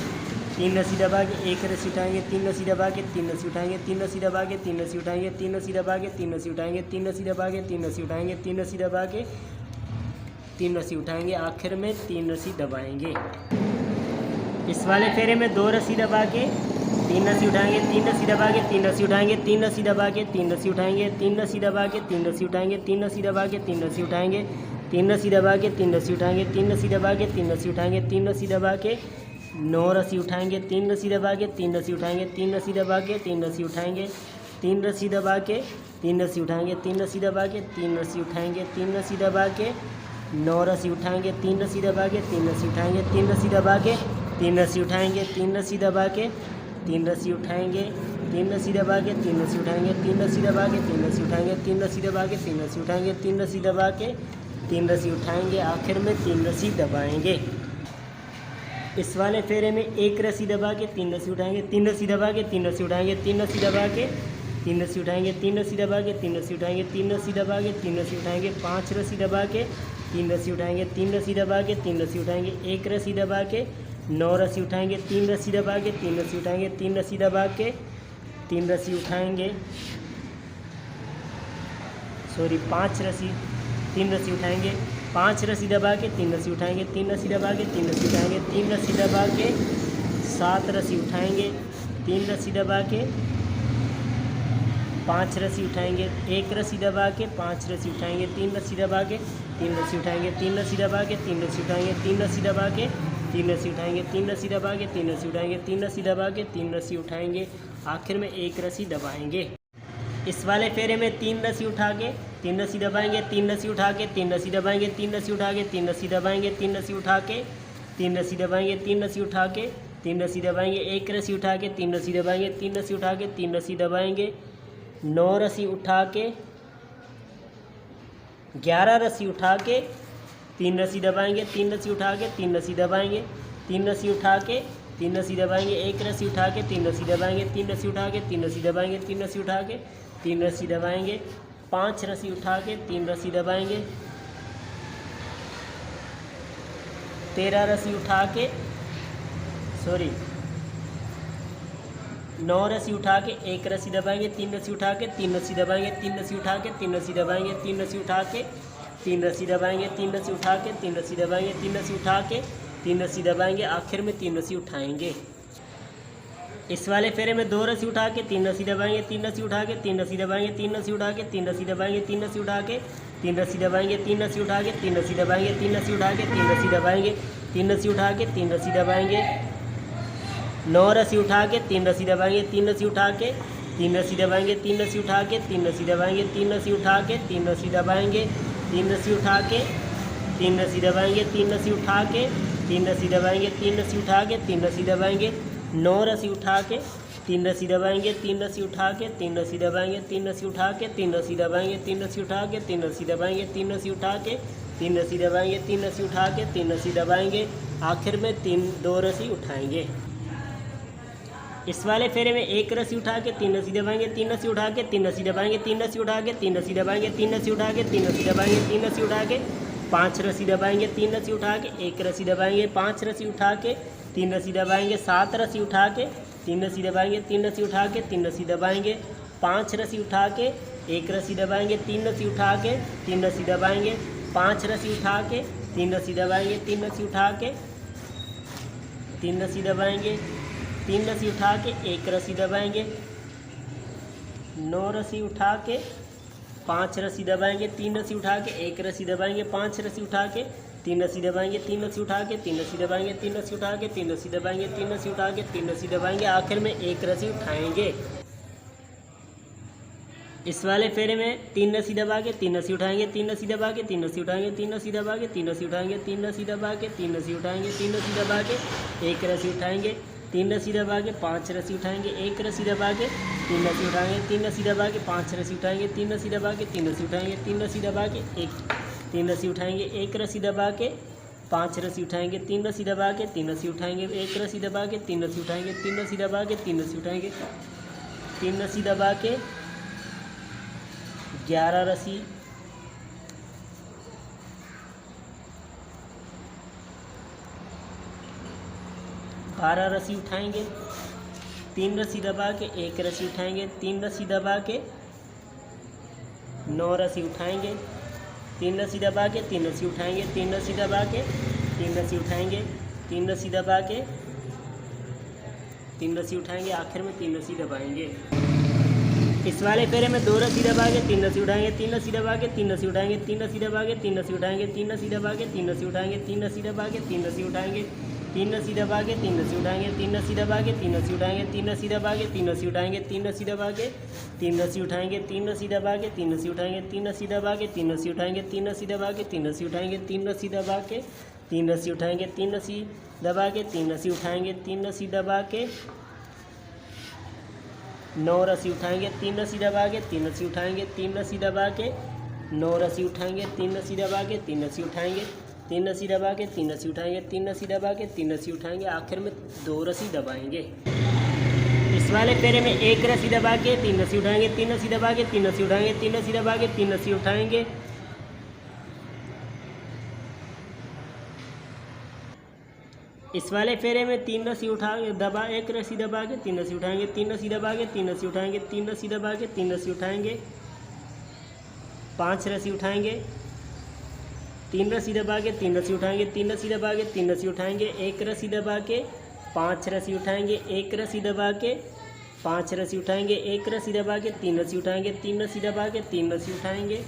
तीन रस्सी दबा के, एक रस्सी उठाएंगे, तीन रस्सी दबा के, तीन रस्सी उठाएंगे, तीन रस्सी दबा के, तीन रस्सी उठाएंगे, तीन रस्सी दबा के, तीन रस्सी उठाएंगे, तीन रस्सी दबा के, तीन रस्सी उठाएंगे, तीन रस्सी दबा के, तीन रस्सी उठाएंगे, आखिर में तीन रस्सी दबाएंगे। इस वाले फेरे में दो रस्सी दबा के, तीन रस्सी उठाएंगे, तीन रस्सी दबा के, तीन रस्सी उठाएंगे, तीन रस्सी दबा के, तीन रस्सी उठाएंगे, तीन रस्सी दबा के, तीन रस्सी उठाएंगे, तीन रस्सी दबा के, तीन रस्सी उठाएंगे, तीन रस्सी दबा के, तीन रस्सी उठाएंगे, तीन रस्सी दबा के, तीन रस्सी उठाएंगे, तीन रस्सी दबा के, नौ रस्सी उठाएंगे, तीन रस्सी दबा के, तीन रस्सी उठाएंगे, तीन रस्सी दबा के, तीन रस्सी उठाएंगे, तीन रस्सी दबा के, तीन रस्सी उठाएंगे, तीन रस्सी दबा के, तीन रस्सी उठाएंगे, तीन रस्सी दबा के, नौ रस्सी उठाएंगे, तीन रस्सी दबा के, तीन रस्सी उठाएंगे, तीन रस्सी दबा के, तीन रस्सी उठाएंगे, तीन रस्सी दबा के, तीन रस्सी उठाएंगे, तीन रस्सी दबा के, तीन रस्सी उठाएंगे, तीन रस्सी दबा के, तीन रस्सी उठाएंगे, तीन रस्सी दबा के, तीन रस्सी उठाएंगे, तीन रस्सी दबा के, तीन रस्सी उठाएंगे, आखिर में तीन रस्सी दबाएंगे। इस वाले फेरे में एक रस्सी दबा के, तीन रस्सी उठाएंगे, तीन रस्सी दबा के, तीन रस्सी उठाएंगे, तीन रस्सी दबा के, तीन रस्सी उठाएंगे, तीन रस्सी दबा के, तीन रस्सी उठाएंगे, तीन रस्सी दबा के, तीन रस्सी उठाएंगे, पाँच रस्सी दबा के, तीन रस्सी उठाएंगे, तीन रस्सी दबा के, तीन रस्सी उठाएंगे, एक रस्सी दबा के, नौ रस्सी उठाएंगे, तीन रस्सी दबा के, तीन रस्सी उठाएंगे, तीन रस्सी दबा के, तीन रस्सी उठाएंगे, पाँच रस्सी, तीन रस्सी उठाएंगे, पाँच रस्सी दबा के, तीन रस्सी उठाएंगे, तीन रस्सी दबा के, तीन रस्सी उठाएंगे, तीन रस्सी दबा के, सात रस्सी उठाएंगे, तीन रस्सी दबा के, पाँच रस्सी उठाएंगे, एक रस्सी दबा के, पाँच रस्सी उठाएंगे, तीन रस्सी दबा के, तीन रस्सी उठाएंगे, तीन रस्सी दबा के, तीन रस्सी उठाएंगे, तीन रस्सी दबा के, तीन रस्सी उठाएंगे, तीन रस्सी दबा के, तीन रस्सी उठाएंगे, तीन रस्सी दबा के, तीन रस्सी उठाएंगे, आखिर में एक रस्सी दबाएंगे। इस वाले फेरे में तीन रस्सी उठा के, तीन रस्सी दबाएंगे, तीन रस्सी उठा के, तीन रस्सी दबाएंगे, तीन रस्सी उठा के, तीन रस्सी दबाएंगे, तीन रस्सी उठा के, तीन रस्सी दबाएंगे, तीन रस्सी उठा के, तीन रस्सी दबाएंगे, एक रस्सी उठा के, तीन रस्सी दबाएंगे, तीन रस्सी उठा के, तीन रस्सी दबाएंगे, नौ रस्सी उठा के, 11 रस्सी उठा के, तीन रस्सी दबाएंगे, तीन रस्सी उठा के, तीन रस्सी दबाएंगे, तीन रस्सी उठा के, तीन रस्सी दबाएंगे, एक रस्सी उठा के, तीन रस्सी दबाएंगे, तीन रस्सी उठा के, तीन रस्सी दबाएंगे, तीन रस्सी उठा के, तीन रस्सी दबाएंगे, पाँच रस्सी उठा के, तीन रस्सी दबाएंगे, 13 रस्सी उठा के, नौ रस्सी उठा के, एक रस्सी दबाएंगे, तीन रस्सी उठा के, तीन रस्सी दबाएंगे, तीन रस्सी उठा के, तीन रस्सी दबाएंगे, तीन रस्सी उठा के, तीन रस्सी दबाएंगे, तीन रस्सी उठा के, तीन रस्सी दबाएंगे, तीन रस्सी उठा के, तीन रस्सी दबाएंगे, आखिर में तीन रस्सी उठाएंगे। इस वाले फेरे में दो रस्सी उठा के, तीन रस्सी दबाएंगे, तीन रस्सी उठा के, तीन रस्सी दबाएंगे, तीन रस्सी उठा के, तीन रस्सी दबाएंगे, तीन रस्सी उठा के, तीन रस्सी दबाएंगे, तीन रस्सी उठा के, तीन रस्सी दबाएंगे, तीन रस्सी उठा के, तीन रस्सी दबाएंगे, तीन रस्सी उठा के, तीन रस्सी दबाएंगे, नौ रस्सी उठा के, तीन रस्सी दबाएंगे, तीन रस्सी उठा के, तीन रस्सी दबाएंगे, तीन रस्सी उठा के, तीन रस्सी दबाएंगे, तीन रस्सी उठा के, तीन रस्सी दबाएंगे, तीन रस्सी उठा के, तीन रस्सी दबाएंगे, तीन रस्सी उठा के, तीन रस्सी दबाएंगे, तीन रस्सी उठा के, तीन रस्सी दबाएंगे, नौ रस्सी उठा के, तीन रस्सी दबाएंगे, तीन रस्सी उठा के, तीन रस्सी दबाएंगे, तीन रस्सी उठा के, तीन रस्सी दबाएंगे, तीन रस्सी उठा के, तीन रस्सी दबाएंगे, तीन रस्सी उठा के, तीन रस्सी दबाएंगे, तीन रस्सी उठा के, तीन रस्सी दबाएंगे, आखिर में दो रस्सी उठाएंगे। इस वाले फेरे में एक रस्सी उठा के, तीन रस्सी दबाएंगे, तीन रस्सी उठा के, तीन रस्सी दबाएंगे, तीन रस्सी उठा के, तीन रस्सी दबाएंगे, तीन रस्सी उठा के, तीन रस्सी दबाएंगे, तीन रस्सी उठा के, पाँच रस्सी दबाएंगे, तीन रस्सी उठा के, एक रस्सी दबाएंगे, पाँच रस्सी उठा के, तीन रस्सी दबाएंगे, सात रस्सी उठा के, तीन रस्सी दबाएंगे, तीन रस्सी उठा के, तीन रस्सी दबाएंगे, पाँच रस्सी उठा के, एक रस्सी दबाएंगे, तीन रस्सी उठा के, तीन रस्सी दबाएंगे, पाँच रस्सी उठा के, तीन रस्सी दबाएंगे, तीन रस्सी उठा के, तीन रस्सी दबाएंगे, तीन रस्सी उठा के, एक रस्सी दबाएंगे, नौ रस्सी उठा के, पाँच रस्सी दबाएंगे, तीन रस्सी उठा के, एक रस्सी दबाएंगे, पाँच रस्सी उठा के, तीन रस्सी दबाएंगे, तीन रस्सी उठा के, तीन रस्सी दबाएंगे, तीन रस्सी उठा के, तीन रस्सी दबाएंगे, तीन रस्सी उठा के, तीन रस्सी दबाएंगे, आखिर में एक रस्सी उठाएंगे। इस वाले फेरे में तीन रस्सी दबा के तीन रस्सी उठाएंगे, तीन रस्सी दबा के तीन रस्सी उठाएंगे, तीन रस्सी दबा के तीन रस्सी उठाएंगे, तीन रस्सी दबा के तीन रस्सी उठाएंगे, तीन रस्सी दबा के एक रस्सी उठाएंगे, तीन रस्सी दबा के पांच रस्सी उठाएंगे, एक रस्सी दबा के तीन रस्सी उठाएंगे, तीन रस्सी दबा के पांच रस्सी उठाएंगे, तीन रस्सी दबा के तीन रस्सी उठाएंगे, तीन रस्सी दबा के तीन रस्सी उठाएंगे, एक रस्सी दबा के पांच रस्सी उठाएंगे, तीन रस्सी दबा के तीन रस्सी उठाएंगे, एक रस्सी दबा के तीन रस्सी उठाएंगे, तीन रस्सी दबा के तीन रस्सी उठाएंगे, तीन रस्सी दबा के 11 रस्सी, बारह रस्सी उठाएंगे, तीन रस्सी दबा के एक रस्सी उठाएंगे, तीन रस्सी दबा के 9 रस्सी उठाएंगे, तीन रस्सी दबा के तीन रस्सी उठाएंगे, तीन रस्सी दबा के तीन रस्सी उठाएंगे, तीन रस्सी दबा के तीन रस्सी उठाएंगे, आखिर में तीन रस्सी दबाएंगे। इस वाले फेरे में दो रस्सी दबा के तीन रस्सी उठाएंगे, तीन रस्सी दबा के तीन रस्सी उठाएंगे, तीन रस्सी दबा के तीन रस्सी उठाएंगे, तीन रस्सी दबा के तीन रस्सी उठाएंगे, तीन रस्सी दबा के तीन रस्सी उठाएंगे, तीन रस्सी दबा के तीन रस्सी उठाएंगे, तीन रस्सी दबा के तीन रस्सी उठाएंगे, तीन रस्सी दबा के तीन रस्सी उठाएंगे, तीन रस्सी दबा के तीन रस्सी उठाएंगे, तीन रस्सी दबा के तीन रस्सी उठाएंगे, तीन रस्सी दबा के तीन रस्सी उठाएंगे, तीन रस्सी दबा के तीन रस्सी उठाएंगे, तीन रस्सी दबा के तीन रस्सी उठाएंगे, तीन रस्सी दबा के तीन रस्सी उठाएंगे, तीन रस्सी दबा के 9 रस्सी उठाएंगे, तीन रस्सी दबा के तीन रस्सी उठाएंगे, तीन रस्सी दबा के 9 रस्सी उठाएंगे, तीन रस्सी दबा के तीन रस्सी उठाएंगे, तीन रस्सी दबा के तीन रस्सी उठाएंगे, तीन रस्सी दबा के तीन रस्सी उठाएंगे, आखिर में 2 रस्सी दबाएंगे। इस वाले फेरे में एक रस्सी दबा के तीन रस्सी उठाएंगे, तीन रस्सी दबा के तीन रस्सी उठाएंगे, तीन रस्सी दबा के तीन रस्सी उठाएंगे, इस वाले फेरे में तीन रस्सी उठा दबा एक रस्सी दबा के तीन रस्सी उठाएंगे, तीन रस्सी दबा के तीन रस्सी उठाएंगे, तीन रस्सी दबा के तीन रस्सी उठाएंगे, 5 रस्सी उठाएंगे, तीन रस्सी दबा के तीन रस्सी उठाएंगे, तीन रस्सी दबा के तीन रस्सी उठाएंगे, एक रस्सी दबा के 5 रस्सी उठाएंगे, एक रस्सी दबा के 5 रस्सी उठाएंगे, एक रस्सी दबा के तीन रस्सी उठाएंगे, तीन रस्सी दबा के तीन रस्सी उठाएंगे,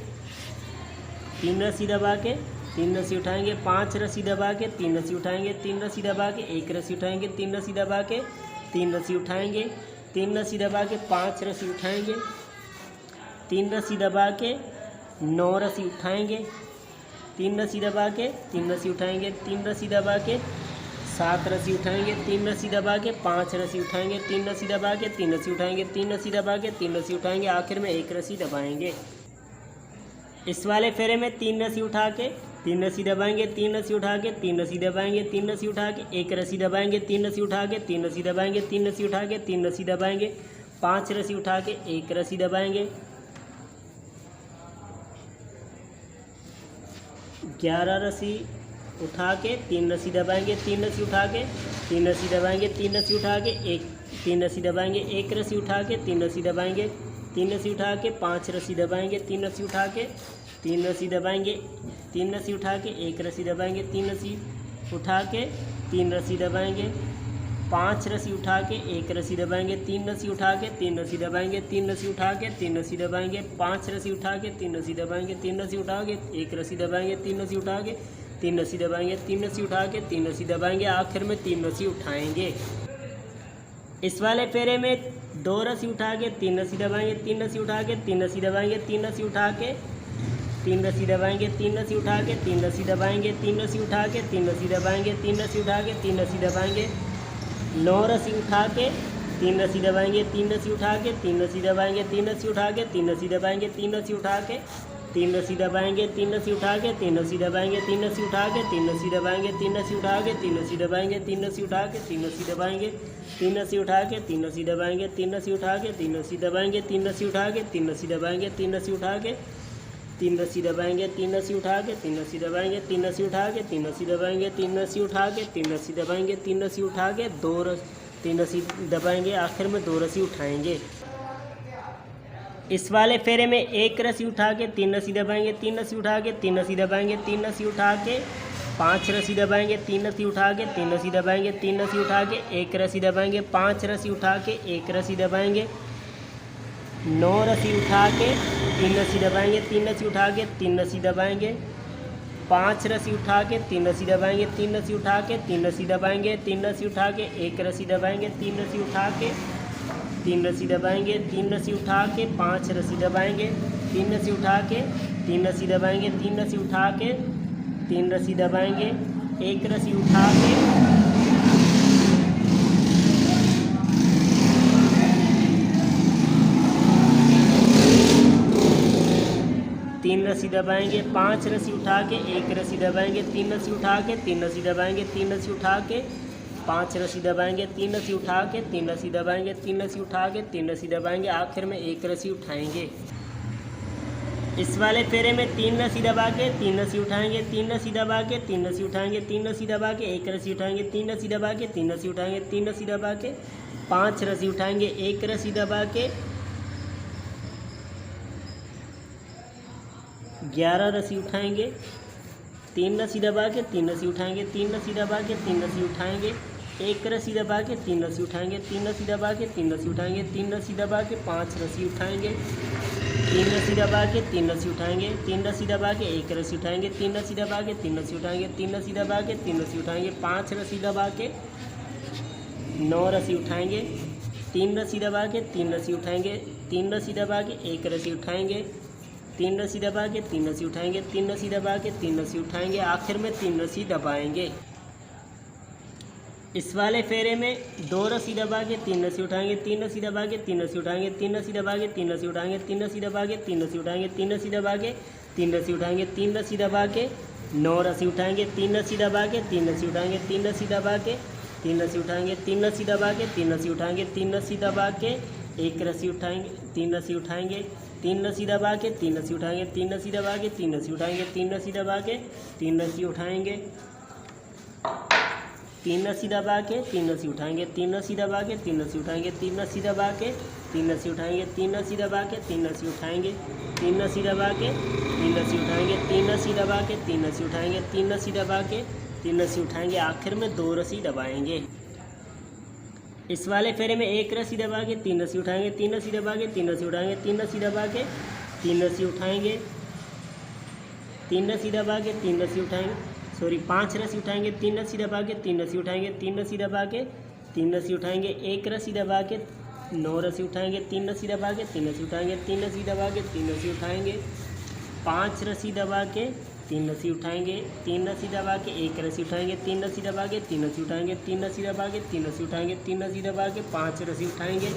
तीन रस्सी दबा के तीन रस्सी उठाएंगे, 5 रस्सी दबा के तीन रस्सी उठाएंगे, तीन रस्सी दबा के एक रस्सी उठाएंगे, तीन रस्सी दबा के तीन रस्सी उठाएंगे, तीन रस्सी दबा के 5 रस्सी उठाएंगे, तीन रस्सी दबा के 9 रस्सी उठाएंगे, तीन रस्सी दबा के तीन रस्सी उठाएंगे, तीन रस्सी दबा के 7 रस्सी उठाएंगे, तीन रस्सी दबा के 5 रस्सी उठाएंगे, तीन रस्सी दबा के तीन रस्सी उठाएंगे, तीन रस्सी दबा के तीन रस्सी उठाएंगे, आखिर में एक रस्सी दबाएंगे। इस वाले फेरे में तीन रस्सी उठा के तीन रस्सी दबाएंगे, तीन रस्सी उठा के तीन रस्सी दबाएंगे, तीन रस्सी उठा के एक रस्सी दबाएंगे, तीन रस्सी उठा के तीन रस्सी दबाएंगे, तीन रस्सी उठा के तीन रस्सी दबाएंगे, 5 रस्सी उठा के एक रस्सी दबाएंगे, 11 रस्सी उठा के तीन रस्सी दबाएंगे, तीन रस्सी उठा के तीन रस्सी दबाएंगे, तीन रस्सी उठा के तीन रस्सी दबाएंगे, एक रस्सी उठा के तीन रस्सी दबाएंगे, तीन रस्सी उठा के 5 रस्सी दबाएंगे, तीन रस्सी उठा के तीन रस्सी दबाएंगे, तीन रस्सी उठा के एक रस्सी दबाएंगे, तीन रस्सी उठा के तीन रस्सी दबाएंगे, 5 रस्सी उठा के एक रस्सी दबाएंगे, तीन रस्सी उठा के तीन रस्सी दबाएंगे, तीन रस्सी उठा के तीन रस्सी दबाएंगे, 5 रस्सी उठा के तीन रस्सी दबाएंगे, तीन रस्सी उठा के एक रस्सी दबाएंगे, तीन रस्सी उठा के तीन रस्सी दबाएंगे, तीन रस्सी उठा के तीन रस्सी दबाएंगे, आखिर में 3 रस्सी उठाएंगे। इस वाले फेरे में 2 रस्सी उठा के तीन रस्सी दबाएंगे, तीन रस्सी उठा के तीन रस्सी दबाएंगे, तीन रस्सी उठा के तीन रस्सी दबाएंगे, तीन रस्सी उठा के तीन रस्सी दबाएंगे, तीन रस्सी उठा के तीन रस्सी दबाएंगे, तीन रस्सी उठा के तीन रस्सी दबाएंगे, 9 रस्सी उठा के तीन रस्सी दबाएंगे, तीन रस्सी उठा के तीन रस्सी दबाएंगे, तीन रस्सी उठा के तीन रस्सी दबाएंगे, तीन रस्सी उठा के तीन रस्सी दबाएंगे, तीन रस्सी उठा के तीन रस्सी दबाएंगे, तीन रस्सी उठा के तीन रस्सी दबाएंगे, तीन रस्सी उठा के तीन रस्सी दबाएंगे, तीन रस्सी उठा के तीन रस्सी दबाएंगे, तीन रस्सी उठा के तीन रस्सी दबाएंगे, तीन रस्सी उठा के तीन रस्सी दबाएंगे, तीन रस्सी उठा के तीन रस्सी दबाएंगे, तीन रस्सी उठा के तीन रस्सी दबाएंगे, तीन रस्सी उठा के तीन रस्सी दबाएंगे, तीन रस्सी उठा के तीन रस्सी दबाएंगे, तीन रस्सी उठा के तीन रस्सी दबाएंगे, तीन रस्सी उठा के तीन रस्सी दबाएंगे, आखिर में 2 रस्सी उठाएंगे। इस वाले फेरे में एक रस्सी उठा के तीन रस्सी दबाएंगे, तीन रस्सी उठा के तीन रस्सी दबाएंगे, तीन रस्सी उठा के 5 रस्सी दबाएंगे, तीन रस्सी उठा के तीन रस्सी दबाएंगे, तीन रस्सी उठा के एक रस्सी दबाएंगे, 5 रस्सी उठा के एक रस्सी दबाएंगे, 9 रस्सी उठा के तीन रस्सी दबाएंगे, तीन रस्सी उठा के तीन रस्सी दबाएंगे, 5 रस्सी उठा के 3 रस्सी दबाएंगे, 3 रस्सी उठा के 3 रस्सी दबाएंगे, 3 रस्सी उठा के 1 रस्सी दबाएंगे, 3 रस्सी उठा के 3 रस्सी दबाएंगे, 3 रस्सी उठा के 5 रस्सी दबाएंगे, 3 रस्सी उठा के 3 रस्सी दबाएंगे, 3 रस्सी उठा के 3 रस्सी दबाएंगे, 1 रस्सी उठा के 3 रस्सी दबाएंगे, 5 रस्सी उठा के 1 रस्सी दबाएंगे, 3 रस्सी उठा के 3 रस्सी दबाएंगे, 3 रस्सी उठा के 5 रस्सी दबाएंगे, 3 रस्सी उठा के 3 रस्सी दबाएंगे, 3 रस्सी उठा के 3 रस्सी दबाएंगे, आखिर में 1 रस्सी उठाएंगे। इस वाले फेरे में 3 रस्सी दबा के 3 रस्सी उठाएंगे, 3 रस्सी दबा के 3 रस्सी उठाएंगे, 3 रस्सी दबा के 1 रस्सी उठाएंगे, 3 रस्सी दबा के 3 रस्सी उठाएंगे, 3 रस्सी दबा के 5 रस्सी उठाएंगे, 1 रस्सी दबा के 11 रस्सी उठाएंगे, 3 रस्सी दबा के 3 रस्सी उठाएंगे, 3 रस्सी दबा के 3 रस्सी उठाएंगे, 1 रस्सी दबा के 3 रस्सी उठाएंगे, 3 रस्सी दबा के 3 रस्सी उठाएंगे, 3 रस्सी दबा के 5 रस्सी उठाएंगे, 3 रस्सी दबा के 3 रस्सी उठाएंगे, 3 रस्सी दबा के 1 रस्सी उठाएंगे, 3 रस्सी दबा के 3 रस्सी उठाएंगे, 3 रस्सी दबा के 3 रस्सी उठाएंगे, 5 रस्सी दबा के 9 रस्सी उठाएंगे, 3 रस्सी दबा के 3 रस्सी उठाएंगे, 3 रस्सी दबा के 1 रस्सी उठाएंगे, 3 रस्सी दबा के 3 रस्सी उठाएंगे, 3 रस्सी दबा के 3 रस्सी उठाएंगे, आखिर में 3 रस्सी दबाएंगे। इस वाले फेरे में 2 रस्सी दबा के 3 रस्सी उठाएंगे, 3 रस्सी दबा के 3 रस्सी उठाएंगे, 3 रस्सी दबा के 3 रस्सी उठाएंगे, 3 रस्सी दबा के 3 रस्सी उठाएंगे, 3 रस्सी दबा के 3 रस्सी उठाएंगे, 3 रस्सी दबा के 9 रस्सी उठाएंगे, 3 रस्सी दबा के 3 रस्सी उठाएंगे, 3 रस्सी दबा के 3 रस्सी उठाएंगे, 3 रस्सी दबा के 3 रस्सी उठाएंगे, 3 रस्सी दबा के 1 रस्सी उठाएंगे, 3 रस्सी उठाएंगे, 3 रस्सी दबा के 3 रस्सी उठाएंगे, 3 रस्सी दबा के 3 रस्सी उठाएंगे, 3 रस्सी दबा के 3 रस्सी उठाएंगे, 3 रस्सी दबा के 3 रस्सी उठाएंगे, 3 रस्सी दबा के 3 रस्सी उठाएंगे, 3 रस्सी दबा के 3 रस्सी उठाएंगे, 3 रस्सी दबा के 3 रस्सी उठाएंगे, 3 रस्सी दबा के 3 रस्सी उठाएंगे, 3 रस्सी दबा के 3 रस्सी उठाएंगे, 3 रस्सी दबा के 3 रस्सी उठाएंगे, आखिर में 2 रस्सी दबाएंगे। इस वाले फेरे में 1 रस्सी दबा के 3 रस्सी उठाएंगे, 3 रस्सी दबा के 3 रस्सी उठाएंगे, 3 रस्सी दबा के 3 रस्सी उठाएंगे, 3 रस्सी दबा के 3 रस्सी उठाएंगे, 5 रस्सी उठाएंगे, 3 रस्सी दबा के 3 रस्सी उठाएंगे, 3 रस्सी दबा के 3 रस्सी उठाएंगे, 1 रस्सी दबा के 9 रस्सी उठाएंगे, 3 रस्सी दबा के 3 रस्सी उठाएंगे, 3 रस्सी दबा के 3 रस्सी उठाएंगे, 5 रस्सी दबा के 3 रस्सी उठाएंगे, 3 रस्सी दबा के 1 रस्सी उठाएंगे, 3 रस्सी दबा के 3 रस्सी उठाएंगे, 3 रस्सी दबा के 3 रस्सी उठाएंगे, 3 रस्सी दबा के 5 रस्सी उठाएंगे,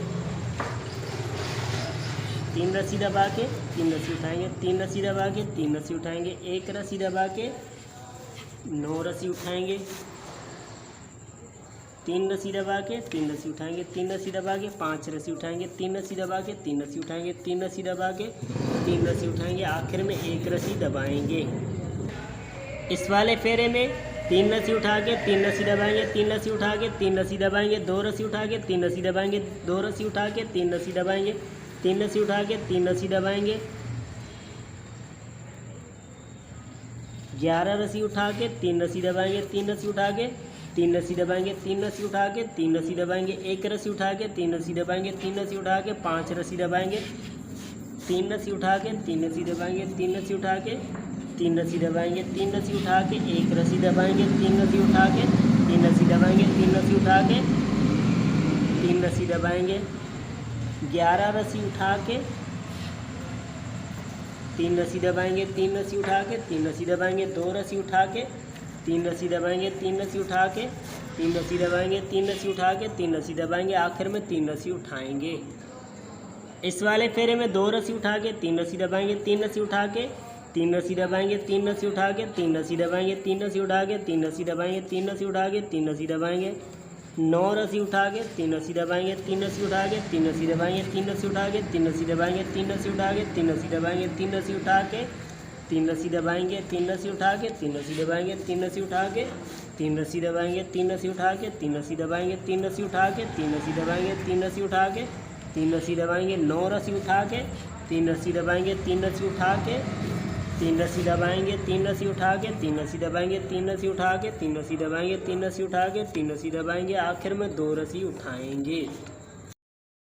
3 रस्सी दबा के 3 रस्सी उठाएंगे, 3 रस्सी दबा के 3 रस्सी उठाएंगे, 1 रस्सी दबा के 9 रस्सी उठाएंगे, 3 रस्सी दबा के 3 रस्सी उठाएंगे, 3 रस्सी दबा के 5 रस्सी उठाएंगे, 3 रस्सी दबा के 3 रस्सी उठाएंगे, 3 रस्सी दबा के 3 रस्सी उठाएंगे, आखिर में 1 रस्सी दबाएंगे। इस वाले फेरे में 3 रस्सी उठा के 3 रस्सी दबाएंगे, 3 रस्सी उठा के 3 रस्सी दबाएंगे, 2 रस्सी उठा के 3 रस्सी दबाएंगे, 2 रस्सी उठा के 3 रस्सी दबाएंगे, 3 रस्सी उठा के 3 रस्सी दबाएंगे, 11 रस्सी उठा के 3 रस्सी दबाएंगे, 3 रस्सी उठा के 3 रस्सी दबाएंगे, 3 रस्सी उठा के 3 रस्सी दबाएंगे, 1 रस्सी उठा के 3 रस्सी दबाएंगे, 3 रस्सी उठा के 5 रस्सी दबाएंगे, 3 रस्सी उठा के 3 रस्सी दबाएंगे, 3 रस्सी उठा के 3 रस्सी दबाएंगे, 3 रस्सी उठा के 1 रस्सी दबाएंगे, 3 रस्सी उठा के 3 रस्सी दबाएंगे, 3 रस्सी उठा के 3 रस्सी दबाएंगे, 11 रस्सी उठा के 3 रस्सी दबाएंगे, 3 रस्सी उठा के 3 रस्सी दबाएंगे, 2 रस्सी उठा के 3 रस्सी दबाएंगे, 3 रस्सी उठा के 3 रस्सी दबाएंगे, 3 रस्सी उठा के 3 रस्सी दबाएंगे, आखिर में 3 रस्सी उठाएंगे। इस वाले फेरे में 2 रस्सी उठा के 3 रस्सी दबाएंगे, 3 रस्सी उठा के 3 रस्सी दबाएंगे, 3 रस्सी उठा के 3 रस्सी दबाएंगे, 3 रस्सी उठा के 3 रस्सी दबाएंगे, 3 रस्सी उठा के 3 रस्सी दबाएंगे, 9 रस्सी उठा के 3 रस्सी दबाएंगे, 3 रस्सी उठा के 3 रस्सी दबाएंगे, 3 रस्सी उठा के 3 रस्सी दबाएंगे, 3 रस्सी उठा के 3 रस्सी दबाएंगे, 3 रस्सी उठा के 3 रस्सी दबाएंगे, 3 रस्सी उठा के 3 रस्सी दबाएंगे, 3 रस्सी उठा के 3 रस्सी दबाएंगे, 3 रस्सी उठा के 3 रस्सी दबाएंगे, 3 रस्सी उठा के 3 रस्सी दबाएंगे, 3 रस्सी उठा के 3 रस्सी दबाएंगे, 9 रस्सी उठा के 3 रस्सी दबाएंगे, 3 रस्सी उठा के 3 रस्सी दबाएंगे, 3 रस्सी उठा के 3 रस्सी दबाएंगे, 3 रस्सी उठा के 3 रस्सी दबाएंगे, 3 रस्सी उठा के 3 रस्सी दबाएंगे, आखिर में 2 रस्सी उठाएंगे।